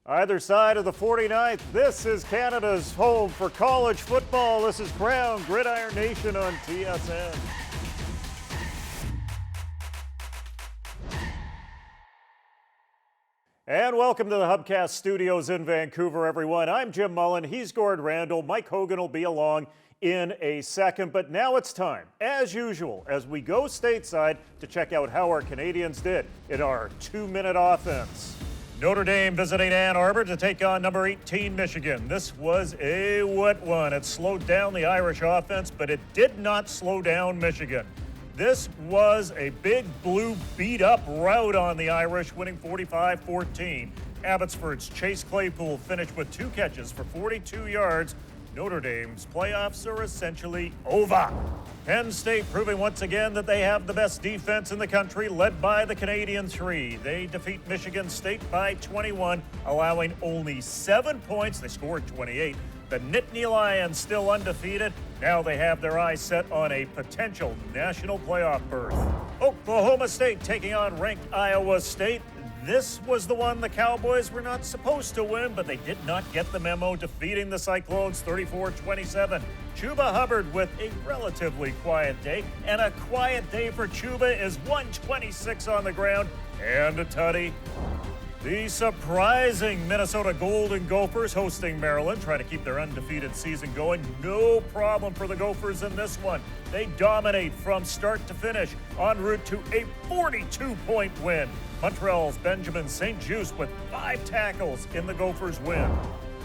Either side of the 49th, this is Canada's home for college football. This is Krown, Gridiron Nation on TSN. And welcome to the Hubcast studios in Vancouver, everyone. I'm Jim Mullen, he's Gord Randall. Mike Hogan will be along in a second, but now it's time, as usual, as we go stateside to check out how our Canadians did in our 2-minute offense. Notre Dame visiting Ann Arbor to take on number 18 Michigan. This was a wet one. It slowed down the Irish offense, but it did not slow down Michigan. This was a big blue beat-up rout on the Irish, winning 45-14. Abbotsford's Chase Claypool finished with 2 catches for 42 yards. Notre Dame's playoffs are essentially over. Penn State proving once again that they have the best defense in the country, led by the Canadian 3. They defeat Michigan State by 21, allowing only 7 points. They scored 28. The Nittany Lions still undefeated. Now they have their eyes set on a potential national playoff berth. Oklahoma State taking on ranked Iowa State. This was the one the Cowboys were not supposed to win, but they did not get the memo, defeating the Cyclones 34-27. Chuba Hubbard with a relatively quiet day, and a quiet day for Chuba is 126 on the ground and a tutty. The surprising Minnesota Golden Gophers hosting Maryland, trying to keep their undefeated season going. No problem for the Gophers in this one. They dominate from start to finish, en route to a 42-point win. Montreal's Benjamin St. Juste with 5 tackles in the Gophers' win.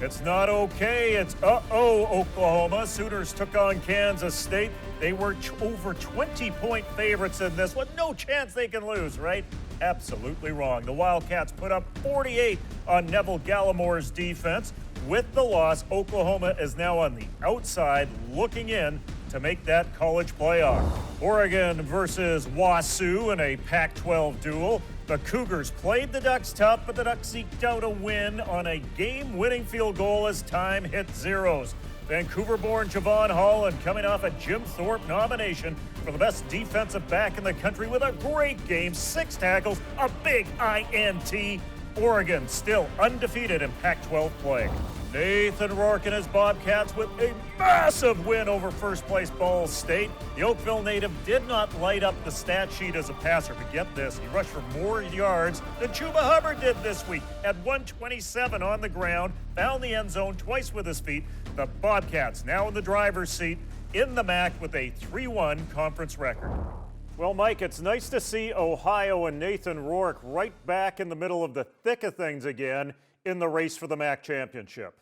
It's not okay, it's Oklahoma. Sooners took on Kansas State. They were over 20-point favorites in this one. No chance they can lose, right? Absolutely wrong. The Wildcats put up 48 on Neville Gallimore's defense. With the loss, Oklahoma is now on the outside looking in to make that college playoff. Oregon versus WASU in a Pac-12 duel. The Cougars played the Ducks tough, but the Ducks eked out a win on a game-winning field goal as time hit zeros. Vancouver-born Javon Holland coming off a Jim Thorpe nomination for the best defensive back in the country with a great game, 6 tackles, a big INT. Oregon still undefeated in Pac-12 play. Nathan Rourke and his Bobcats with a massive win over first-place Ball State. The Oakville native did not light up the stat sheet as a passer, but get this, he rushed for more yards than Chuba Hubbard did this week at 127 on the ground, found the end zone twice with his feet. The Bobcats now in the driver's seat in the MAC with a 3-1 conference record. Well, Mike, it's nice to see Ohio and Nathan Rourke right back in the middle of the thick of things again in the race for the MAC championship.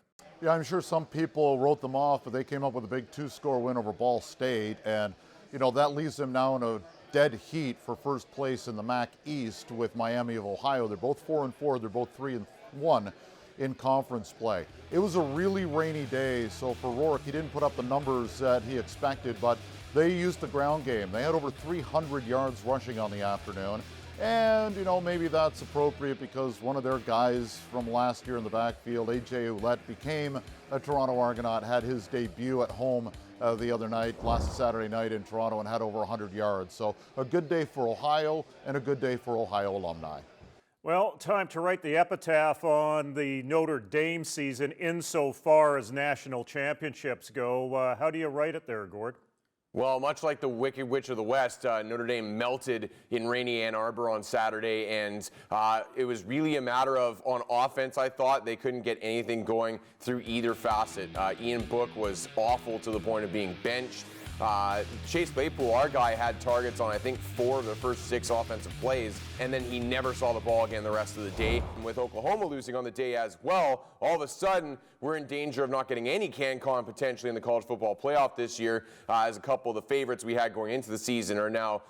Yeah, I'm sure some people wrote them off, but they came up with a big 2-score win over Ball State, and that leaves them now in a dead heat for first place in the MAC East with Miami of Ohio. They're both 4-4. They're both 3-1 in conference play. It was a really rainy day, so for Rourke, he didn't put up the numbers that he expected, but they used the ground game. They had over 300 yards rushing on the afternoon. And, maybe that's appropriate because one of their guys from last year in the backfield, A.J. Ouellette, became a Toronto Argonaut, had his debut at home the other night, last Saturday night in Toronto, and had over 100 yards. So a good day for Ohio and a good day for Ohio alumni. Well, time to write the epitaph on the Notre Dame season insofar as national championships go. How do you write it there, Gord? Well, much like the Wicked Witch of the West, Notre Dame melted in rainy Ann Arbor on Saturday, and it was really a matter of, on offense, I thought, they couldn't get anything going through either facet. Ian Book was awful to the point of being benched. Chase Claypool, our guy, had targets on, I think, 4 of the first 6 offensive plays, and then he never saw the ball again the rest of the day. And with Oklahoma losing on the day as well, all of a sudden, we're in danger of not getting any CanCon potentially in the college football playoff this year, as a couple of the favorites we had going into the season are now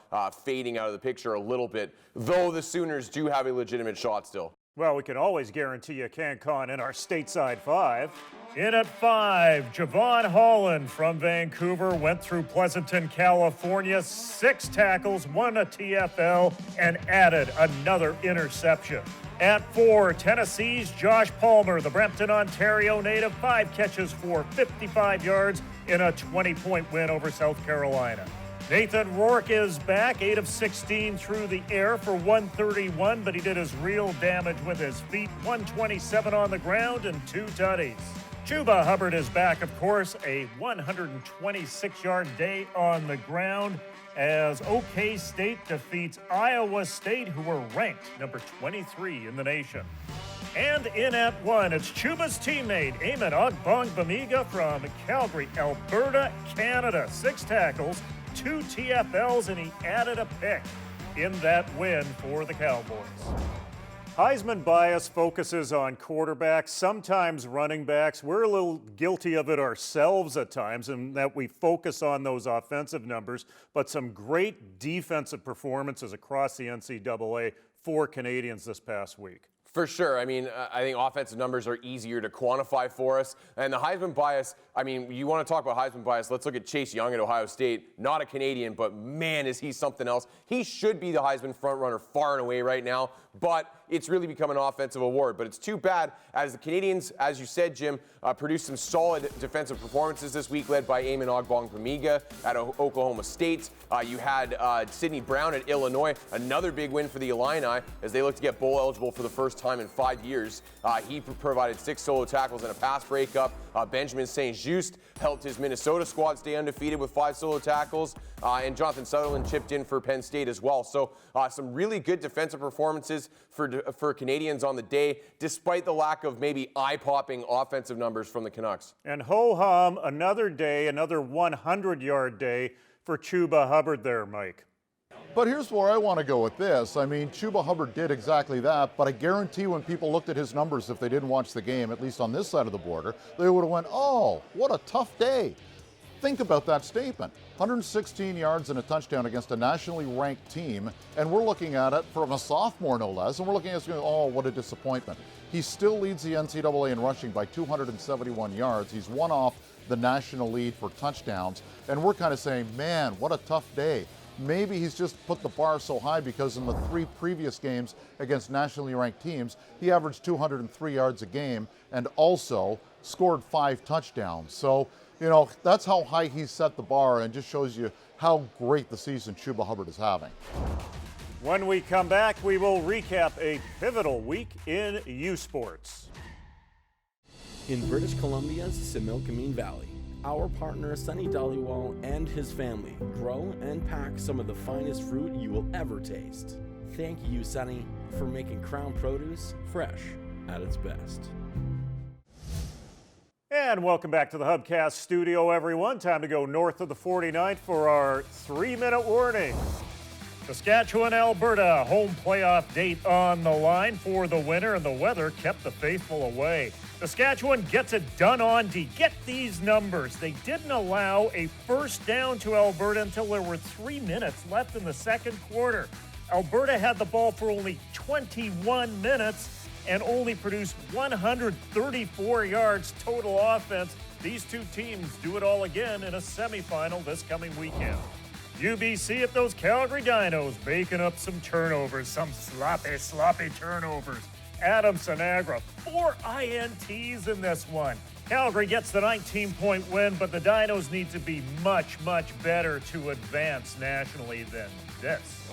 fading out of the picture a little bit, though the Sooners do have a legitimate shot still. Well, we can always guarantee you CanCon in our stateside 5. In at 5, Javon Holland from Vancouver went through Pleasanton, California, 6 tackles, won a TFL, and added another interception. At 4, Tennessee's Josh Palmer, the Brampton, Ontario native, 5 catches for 55 yards in a 20-point win over South Carolina. Nathan Rourke is back, 8 of 16 through the air for 131, but he did his real damage with his feet, 127 on the ground and 2 tutties. Chuba Hubbard is back, of course, a 126-yard day on the ground as OK State defeats Iowa State, who were ranked number 23 in the nation. And in at 1, it's Chuba's teammate, Eamon Ogbongbemiga from Calgary, Alberta, Canada. 6 tackles, 2 TFLs, and he added a pick in that win for the Cowboys. Heisman bias focuses on quarterbacks, sometimes running backs. We're a little guilty of it ourselves at times in that we focus on those offensive numbers, but some great defensive performances across the NCAA for Canadians this past week. For sure. I mean, I think offensive numbers are easier to quantify for us. And the Heisman bias, I mean, you want to talk about Heisman bias, let's look at Chase Young at Ohio State. Not a Canadian, but man, is he something else. He should be the Heisman frontrunner far and away right now, but it's really become an offensive award. But it's too bad as the Canadians, as you said, Jim, produced some solid defensive performances this week, led by Eamon Ogbongbemiga at Oklahoma State. You had Sidney Brown at Illinois, another big win for the Illini as they look to get bowl eligible for the first time in 5 years. He provided 6 solo tackles and a pass breakup. Benjamin St-Juste helped his Minnesota squad stay undefeated with 5 solo tackles. And Jonathan Sutherland chipped in for Penn State as well. So some really good defensive performances for Canadians on the day, despite the lack of maybe eye-popping offensive numbers from the Canucks. And ho-hum, another day, another 100-yard day for Chuba Hubbard there, Mike. But here's where I want to go with this. I mean, Chuba Hubbard did exactly that, but I guarantee when people looked at his numbers, if they didn't watch the game, at least on this side of the border, they would have went, oh, what a tough day. Think about that statement. 116 yards and a touchdown against a nationally ranked team, and we're looking at it from a sophomore, no less, and we're looking at it going, oh, what a disappointment. He still leads the NCAA in rushing by 271 yards. He's one off the national lead for touchdowns, and we're kind of saying, man, what a tough day. Maybe he's just put the bar so high because in the 3 previous games against nationally ranked teams, he averaged 203 yards a game and also scored 5 touchdowns. So, you know, that's how high he set the bar and just shows you how great the season Chuba Hubbard is having. When we come back, we will recap a pivotal week in U Sports. In British Columbia's Similkameen Valley, our partner Sunny Dhaliwal and his family grow and pack some of the finest fruit you will ever taste. Thank you, Sunny, for making Krown produce fresh at its best. And welcome back to the Hubcast studio, everyone. Time to go north of the 49th for our 3-minute warning. Saskatchewan, Alberta, home playoff date on the line for the winner, and the weather kept the faithful away. Saskatchewan gets it done on D. Get these numbers. They didn't allow a first down to Alberta until there were 3 minutes left in the second quarter. Alberta had the ball for only 21 minutes and only produced 134 yards total offense. These two teams do it all again in a semifinal this coming weekend. UBC at those Calgary Dinos, baking up some turnovers, some sloppy turnovers. Adam Sinagra, 4 INTs in this one. Calgary gets the 19-point win, but the Dinos need to be much, much better to advance nationally than this.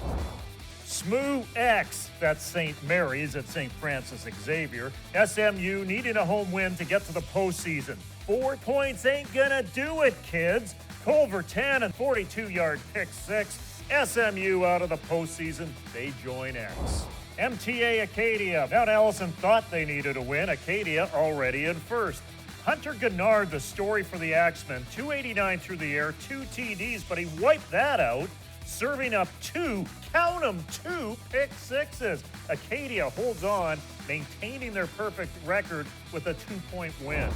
SMU X, that's St. Mary's at St. Francis Xavier. SMU needing a home win to get to the postseason. 4 points ain't gonna do it, kids. Culver 10 and 42-yard pick 6. SMU out of the postseason. They join X. MTA Acadia. Mount Allison thought they needed a win. Acadia already in first. Hunter Gennard, the story for the Axemen. 289 through the air, 2 TDs, but he wiped that out, serving up 2, count them, 2 pick 6s. Acadia holds on, maintaining their perfect record with a 2-point win.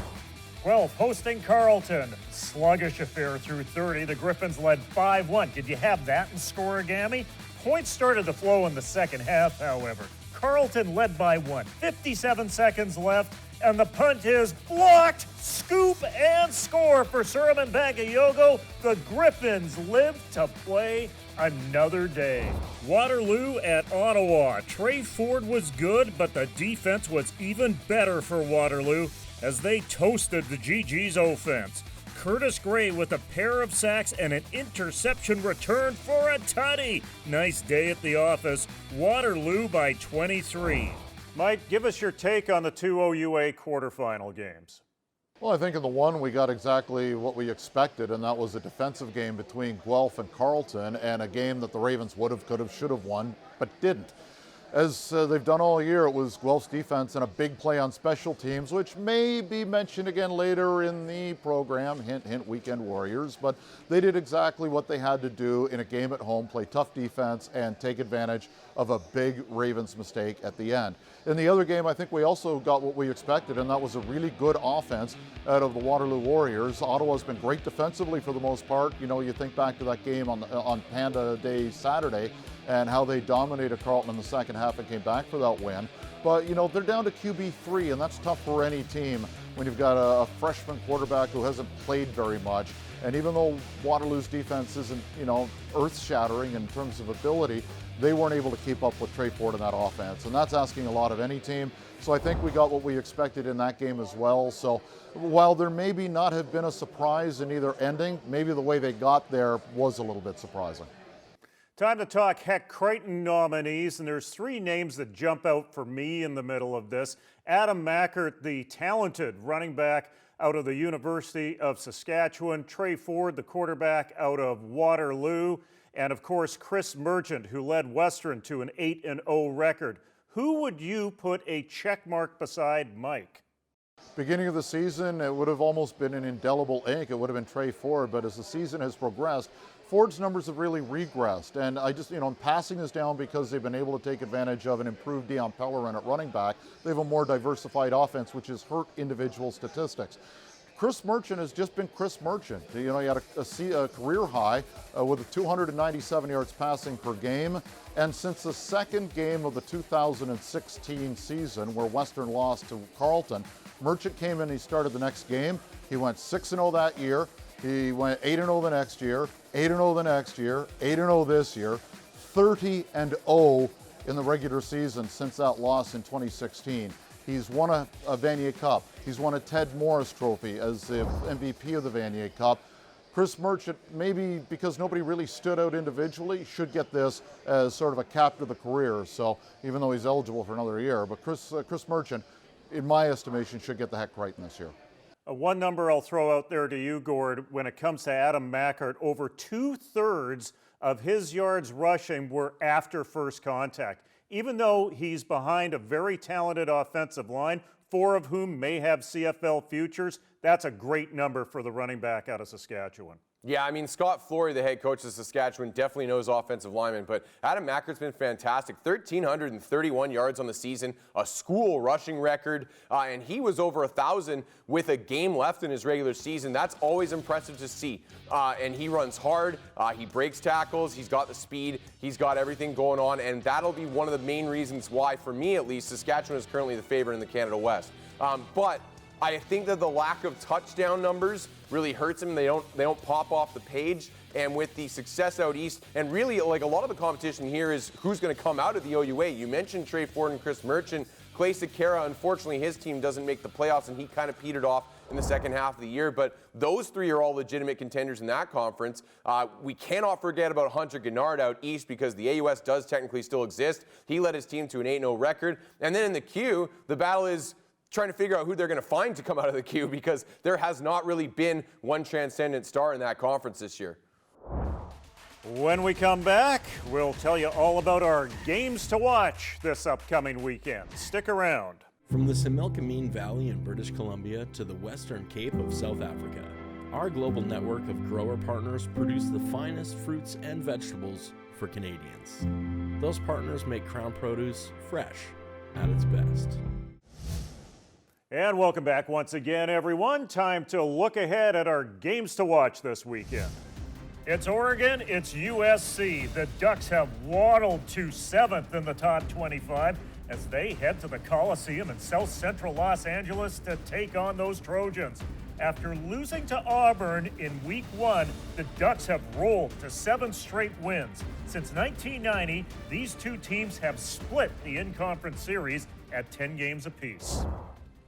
12, hosting Carleton. Sluggish affair through 30. The Griffins led 5-1. Did you have that in scorigami? Points started to flow in the second half, however. Carleton led by 1. 57 seconds left, and the punt is blocked. Scoop and score for Suraman Bagayogo. The Griffins live to play another day. Waterloo at Ottawa. Trey Ford was good, but the defense was even better for Waterloo as they toasted the GG's offense. Curtis Gray with a pair of sacks and an interception return for a tutty. Nice day at the office. Waterloo by 23. Mike, give us your take on the two OUA quarterfinal games. Well, I think in the one we got exactly what we expected, and that was a defensive game between Guelph and Carleton, and a game that the Ravens would have, could have, should have won, but didn't. As they've done all year, it was Guelph's defense and a big play on special teams, which may be mentioned again later in the program, hint, hint, Weekend Warriors, but they did exactly what they had to do in a game at home, play tough defense and take advantage of a big Ravens mistake at the end. In the other game, I think we also got what we expected, and that was a really good offense out of the Waterloo Warriors. Ottawa's been great defensively for the most part. You know, you think back to that game on Panda Day Saturday, and how they dominated Carleton in the second half and came back for that win. But, you know, they're down to QB3, and that's tough for any team when you've got a freshman quarterback who hasn't played very much. And even though Waterloo's defense isn't, you know, earth-shattering in terms of ability, they weren't able to keep up with Trey Ford in that offense. And that's asking a lot of any team. So I think we got what we expected in that game as well. So while there maybe not have been a surprise in either ending, maybe the way they got there was a little bit surprising. Time to talk Heck Crichton nominees, and there's three names that jump out for me in the middle of this. Adam Mackert, the talented running back out of the University of Saskatchewan. Trey Ford, the quarterback out of Waterloo. And of course, Chris Merchant, who led Western to an 8-0 record. Who would you put a check mark beside Mike? Beginning of the season, it would have almost been an indelible ink. It would have been Trey Ford, but as the season has progressed, Ford's numbers have really regressed. And I just, you know, I'm passing this down because they've been able to take advantage of an improved Dion Pellerin at running back. They have a more diversified offense, which has hurt individual statistics. Chris Merchant has just been Chris Merchant. You know, he had a career high with 297 yards passing per game. And since the second game of the 2016 season, where Western lost to Carleton, Merchant came in, he started the next game. He went 6-0 that year. He went 8-0 the next year, 8-0 the next year, 8-0 this year, 30-0 in the regular season since that loss in 2016. He's won a Vanier Cup. He's won a Ted Morris Trophy as the MVP of the Vanier Cup. Chris Merchant, maybe because nobody really stood out individually, should get this as sort of a captain of the career. So even though he's eligible for another year, but Chris Merchant, in my estimation, should get the Heck Crichton this year. One number I'll throw out there to you, Gord, when it comes to Adam Mackert, over 2/3 of his yards rushing were after first contact. Even though he's behind a very talented offensive line, 4 of whom may have CFL futures, that's a great number for the running back out of Saskatchewan. Yeah, I mean, Scott Flory, the head coach of Saskatchewan, definitely knows offensive linemen, but Adam Mackert's been fantastic. 1,331 yards on the season, a school rushing record, and he was over 1,000 with a game left in his regular season. That's always impressive to see. And he runs hard, he breaks tackles, he's got the speed, he's got everything going on, and that'll be one of the main reasons why, for me at least, Saskatchewan is currently the favorite in the Canada West. But I think that the lack of touchdown numbers really hurts them. They don't pop off the page. And with the success out east, and really like a lot of the competition here is who's going to come out of the OUA. You mentioned Trey Ford and Chris Merchant. Clay Sakara, unfortunately, his team doesn't make the playoffs, and he kind of petered off in the second half of the year. But those three are all legitimate contenders in that conference. We cannot forget about Hunter Gennard out east because the AUS does technically still exist. He led his team to an 8-0 record. And then in the Q, the battle is trying to figure out who they're going to find to come out of the Q because there has not really been one transcendent star in that conference this year. When we come back, we'll tell you all about our games to watch this upcoming weekend. Stick around. From the Similkameen Valley in British Columbia to the Western Cape of South Africa, our global network of grower partners produce the finest fruits and vegetables for Canadians. Those partners make Krown produce fresh at its best. And welcome back once again, everyone. Time to look ahead at our games to watch this weekend. It's Oregon, it's USC. The Ducks have waddled to 7th in the top 25 as they head to the Coliseum in South Central Los Angeles to take on those Trojans. After losing to Auburn in Week 1, the Ducks have rolled to 7 straight wins. Since 1990, these two teams have split the in-conference series at 10 games apiece.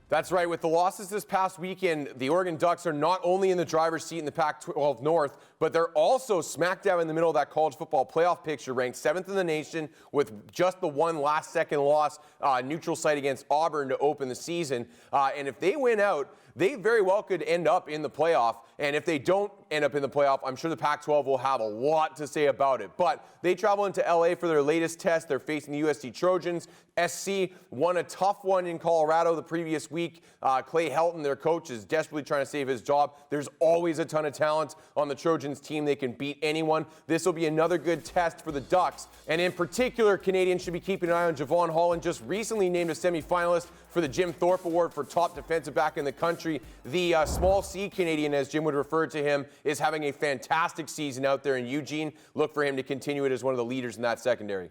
That's right. With the losses this past weekend, the Oregon Ducks are not only in the driver's seat in the Pac-12 North, but they're also smack dab in the middle of that college football playoff picture, ranked 7th in the nation with just the one last-second loss, neutral site against Auburn to open the season. And if they win out, they very well could end up in the playoff. And if they don't end up in the playoff, I'm sure the Pac-12 will have a lot to say about it. But they travel into LA for their latest test. They're facing the USC Trojans. SC won a tough one in Colorado the previous week. Clay Helton, their coach, is desperately trying to save his job. There's always a ton of talent on the Trojans team. They can beat anyone. This will be another good test for the Ducks. And in particular, Canadians should be keeping an eye on Javon Holland, just recently named a semifinalist for the Jim Thorpe Award for top defensive back in the country. The small C Canadian, as Jim would refer to him, is having a fantastic season out there in Eugene. Look for him to continue it as one of the leaders in that secondary.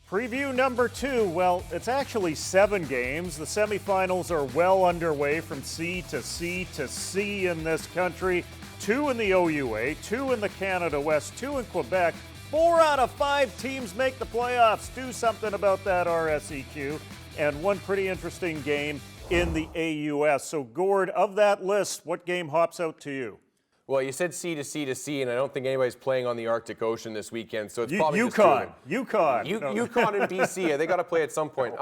Preview number 2, well, it's actually 7 games. The semifinals are well underway from C to C to C in this country. 2 in the OUA, 2 in the Canada West, 2 in Quebec. 4 out of 5 teams make the playoffs. Do something about that, RSEQ. And one pretty interesting game in the AUS. So, Gord, of that list, what game hops out to you? Well, you said C to C to C, and I don't think anybody's playing on the Arctic Ocean this weekend, so it's probably UConn. just UConn. UConn and BC. They got to play at some point.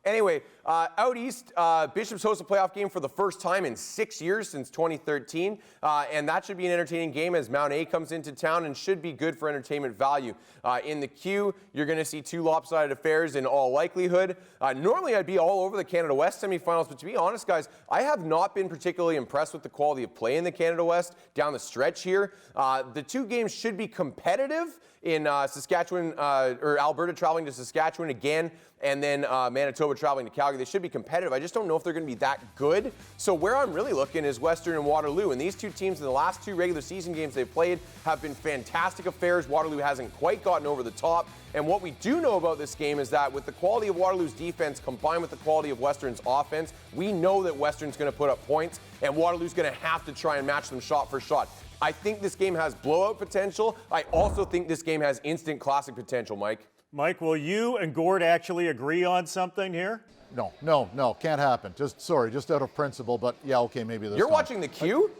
Anyway, out east, Bishop's hosts a playoff game for the first time in 6 years since 2013, and that should be an entertaining game as Mount A comes into town and should be good for entertainment value. In the Q, you're going to see 2 lopsided affairs in all likelihood. Normally, I'd be all over the Canada West semifinals, but to be honest, guys, I have not been particularly impressed with the quality of play in the Canada West down the stretch here. The 2 games should be competitive in Saskatchewan, or Alberta traveling to Saskatchewan again, and then Manitoba traveling to Calgary. They should be competitive. I just don't know if they're going to be that good. So where I'm really looking is Western and Waterloo. And these 2 teams in the last 2 regular season games they've played have been fantastic affairs. Waterloo hasn't quite gotten over the top. And what we do know about this game is that with the quality of Waterloo's defense combined with the quality of Western's offense, we know that Western's going to put up points, and Waterloo's going to have to try and match them shot for shot. I think this game has blowout potential. I also think this game has instant classic potential, Mike. Mike, will you and Gord actually agree on something here? No, can't happen. Just out of principle, but yeah, okay, maybe this You're time. watching the Q?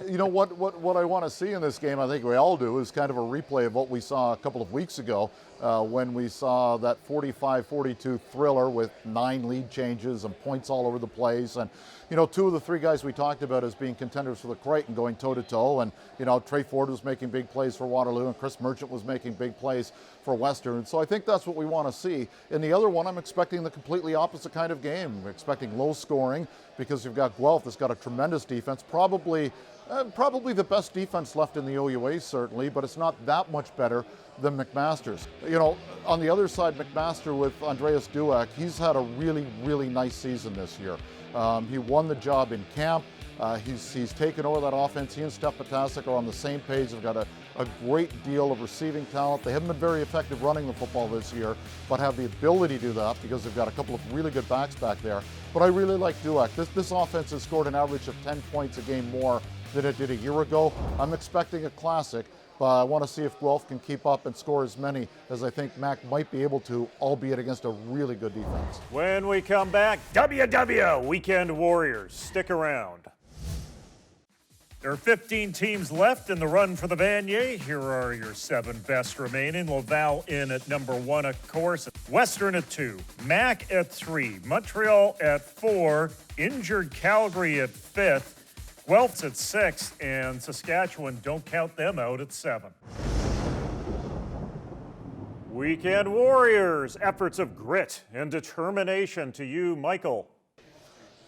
You know what I want to see in this game, I think we all do, is kind of a replay of what we saw a couple of weeks ago when we saw that 45-42 thriller with 9 lead changes and points all over the place. And, you know, 2 of the 3 guys we talked about as being contenders for the Crichton going toe-to-toe. And, you know, Trey Ford was making big plays for Waterloo and Chris Merchant was making big plays for Western. And so I think that's what we want to see. In the other one, I'm expecting the completely opposite kind of game. I'm expecting low scoring because you've got Guelph that's got a tremendous defense, probably the best defense left in the OUA, certainly, but it's not that much better than McMaster's. You know, on the other side, McMaster with Andreas Dueck, he's had a really, really nice season this year. He won the job in camp. He's taken over that offense. He and Steph Potasic are on the same page. They've got a great deal of receiving talent. They haven't been very effective running the football this year, but have the ability to do that because they've got a couple of really good backs back there. But I really like Dueck. This offense has scored an average of 10 points a game more than it did a year ago. I'm expecting a classic, but I want to see if Guelph can keep up and score as many as I think Mac might be able to, albeit against a really good defense. When we come back, WW Weekend Warriors. Stick around. There are 15 teams left in the run for the Vanier. Here are your 7 best remaining. Laval in at number 1, of course. Western at 2. Mac at 3. Montreal at 4. Injured Calgary at 5th. Guelph's at 6th. And Saskatchewan, don't count them out, at 7. Weekend Warriors. Efforts of grit and determination to you, Michael.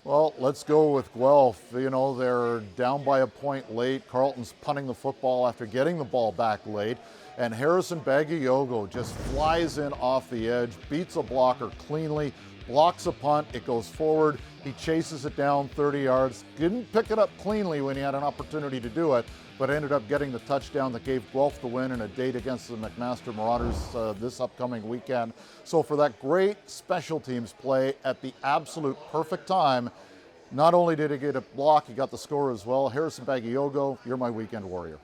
Well, let's go with Guelph. You know, they're down by a point late. Carlton's punting the football after getting the ball back late. And Harrison Bagiogo just flies in off the edge, beats a blocker cleanly, blocks a punt, it goes forward. He chases it down 30 yards. Didn't pick it up cleanly when he had an opportunity to do it, but ended up getting the touchdown that gave Guelph the win in a date against the McMaster Marauders this upcoming weekend. So for that great special teams play at the absolute perfect time, not only did he get a block, he got the score as well. Harrison Bagiogo, you're my weekend warrior.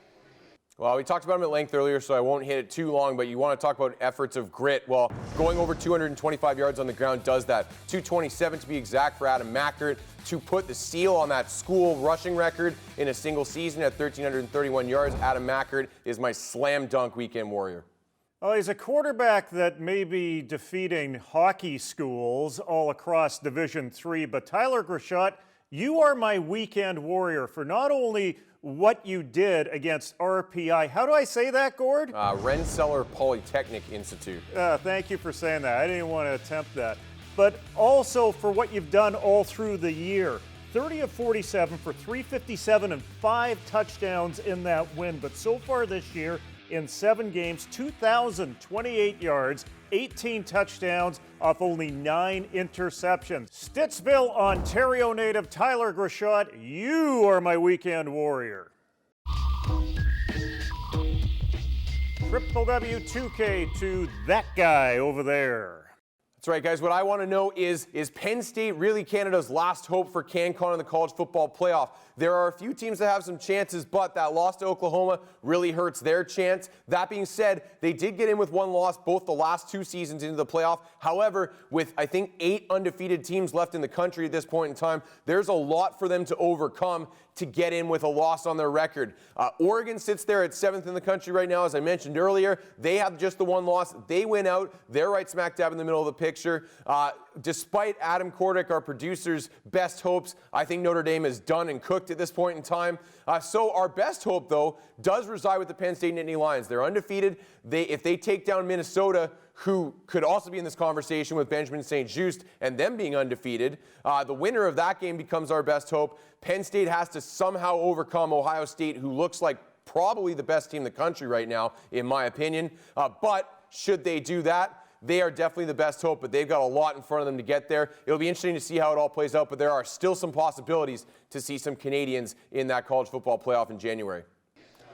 Well, we talked about him at length earlier, so I won't hit it too long, but you want to talk about efforts of grit. Well, going over 225 yards on the ground does that. 227 to be exact for Adam Mackert to put the seal on that school rushing record in a single season at 1,331 yards. Adam Mackert is my slam dunk weekend warrior. Well, he's a quarterback that may be defeating hockey schools all across Division III, but Tyler Grishot, you are my weekend warrior for not only what you did against RPI. How do I say that, Gord? Rensselaer Polytechnic Institute. Thank you for saying that. I didn't want to attempt that. But also for what you've done all through the year. 30 of 47 for 357 and 5 touchdowns in that win. But so far this year, in 7 games, 2,028 yards, 18 touchdowns off only 9 interceptions. Stittsville, Ontario native Tyler Grishot, you are my weekend warrior. Triple W2K to that guy over there. That's right, guys. What I want to know is Penn State really Canada's last hope for CanCon in the college football playoff? There are a few teams that have some chances, but that loss to Oklahoma really hurts their chance. That being said, they did get in with 1 loss both the last 2 seasons into the playoff. However, with I think 8 undefeated teams left in the country at this point in time, there's a lot for them to overcome to get in with a loss on their record. Oregon sits there at 7th in the country right now, as I mentioned earlier. They have just the 1 loss. They win out. They're right smack dab in the middle of the picture. Despite Adam Kordick, our producer's best hopes, I think Notre Dame is done and cooked at this point in time. So our best hope, though, does reside with the Penn State Nittany Lions. They're undefeated. If they take down Minnesota, who could also be in this conversation with Benjamin St. Just and them being undefeated, the winner of that game becomes our best hope. Penn State has to somehow overcome Ohio State, who looks like probably the best team in the country right now, in my opinion. But should they do that, they are definitely the best hope, but they've got a lot in front of them to get there. It'll be interesting to see how it all plays out, but there are still some possibilities to see some Canadians in that college football playoff in January.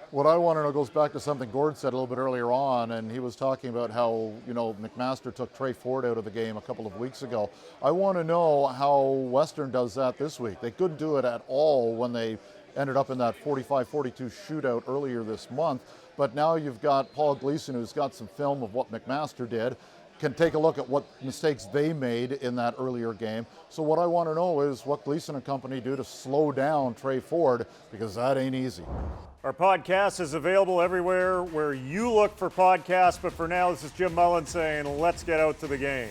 What I want to know goes back to something Gord said a little bit earlier on, and he was talking about how, McMaster took Trey Ford out of the game a couple of weeks ago. I want to know how Western does that this week. They couldn't do it at all when they ended up in that 45-42 shootout earlier this month, but now you've got Paul Gleason, who's got some film of what McMaster did, can take a look at what mistakes they made in that earlier game. So what I want to know is what Gleason and company do to slow down Trey Ford, because that ain't easy. Our podcast is available everywhere where you look for podcasts, but for now, this is Jim Mullen saying, let's get out to the game.